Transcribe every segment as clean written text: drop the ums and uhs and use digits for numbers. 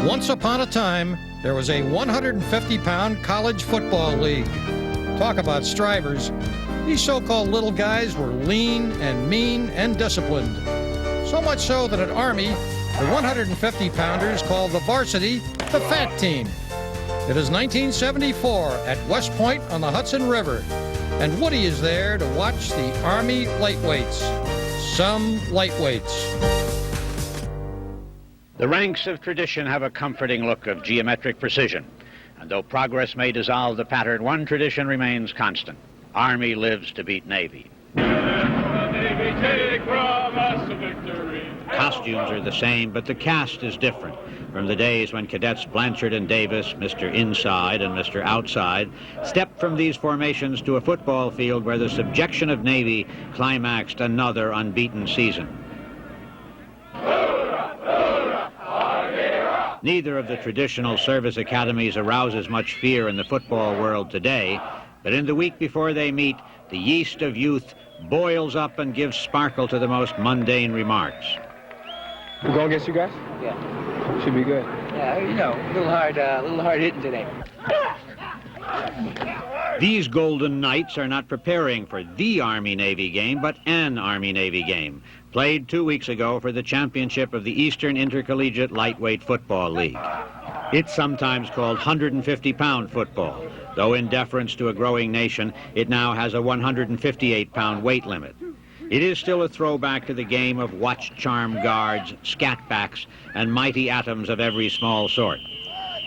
Once upon a time, there was a 150-pound college football league. Talk about strivers. These so-called little guys were lean and mean and disciplined. So much so that at Army, the 150-pounders called the varsity the Fat Team. It is 1974 at West Point on the Hudson River, and Woodie is there to watch the Army lightweights. Some lightweights. The ranks of tradition have a comforting look of geometric precision. And though progress may dissolve the pattern, one tradition remains constant. Army lives to beat Navy. Navy, take from us a victory. Costumes are the same, but the cast is different. From the days when cadets Blanchard and Davis, Mr. Inside and Mr. Outside, stepped from these formations to a football field where the subjection of Navy climaxed another unbeaten season. Neither of the traditional service academies arouses much fear in the football world today, but in the week before they meet, the yeast of youth boils up and gives sparkle to the most mundane remarks. We're going against you guys? Yeah. Should be good. Yeah, you know, a little hard hitting today. These Golden Knights are not preparing for the Army-Navy game, but an Army-Navy game, played 2 weeks ago for the championship of the Eastern Intercollegiate Lightweight Football League. It's sometimes called 150-pound football, though in deference to a growing nation, it now has a 158-pound weight limit. It is still a throwback to the game of watch-charm guards, scatbacks, and mighty atoms of every small sort.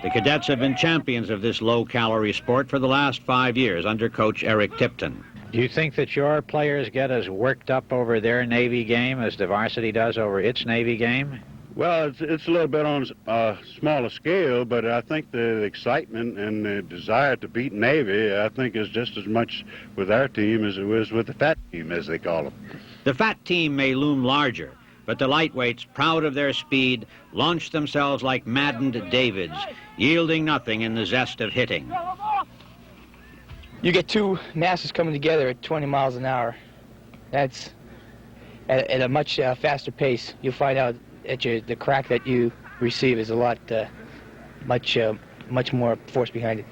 The cadets have been champions of this low-calorie sport for the last 5 years under Coach Eric Tipton. Do you think that your players get as worked up over their Navy game as the varsity does over its Navy game? Well, it's a little bit on a smaller scale, but I think the excitement and the desire to beat Navy, I think, is just as much with our team as it was with the Fat Team, as they call them. The Fat Team may loom larger, but the lightweights, proud of their speed, launched themselves like maddened Davids, yielding nothing in the zest of hitting. You get two masses coming together at 20 miles an hour. That's at a much faster pace. You'll find out that the crack that you receive is a lot, much more force behind it.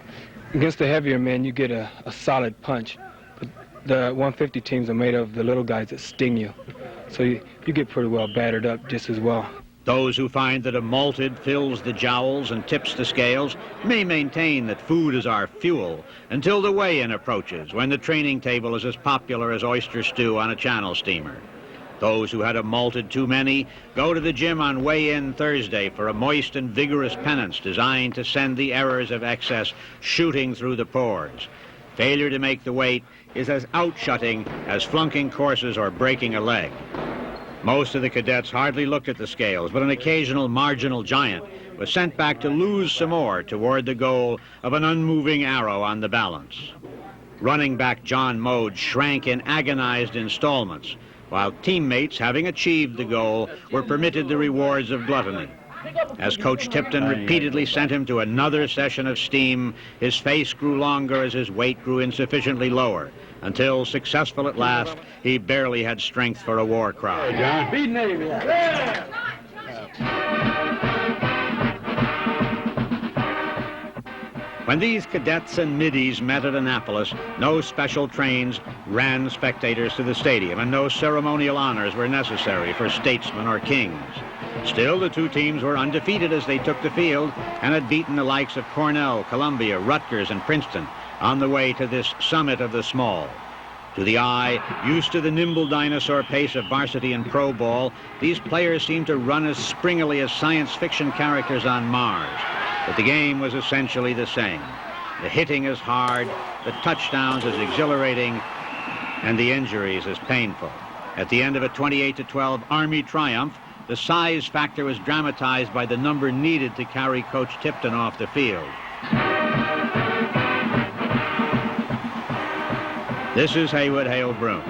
Against the heavier men, you get a solid punch. But the 150 teams are made of the little guys that sting you. So you get pretty well battered up just as well. Those who find that a malted fills the jowls and tips the scales may maintain that food is our fuel until the weigh-in approaches, when the training table is as popular as oyster stew on a channel steamer. Those who had a malted too many go to the gym on weigh-in Thursday for a moist and vigorous penance designed to send the errors of excess shooting through the pores. Failure to make the weight is as outshutting as flunking courses or breaking a leg. Most of the cadets hardly looked at the scales, but an occasional marginal giant was sent back to lose some more toward the goal of an unmoving arrow on the balance. Running back John Mode shrank in agonized installments, while teammates, having achieved the goal, were permitted the rewards of gluttony. As Coach Tipton repeatedly sent him to another session of steam, his face grew longer as his weight grew insufficiently lower, until, successful at last, he barely had strength for a war cry. John, beat Navy. When these cadets and middies met at Annapolis, no special trains ran spectators to the stadium, and no ceremonial honors were necessary for statesmen or kings. Still, the two teams were undefeated as they took the field and had beaten the likes of Cornell, Columbia, Rutgers, and Princeton on the way to this summit of the small. To the eye, used to the nimble dinosaur pace of varsity and pro ball, these players seemed to run as springily as science fiction characters on Mars. But the game was essentially the same. The hitting is hard, the touchdowns as exhilarating, and the injuries as painful. At the end of a 28-12 Army triumph, the size factor was dramatized by the number needed to carry Coach Tipton off the field. This is Heywood Hale Broun.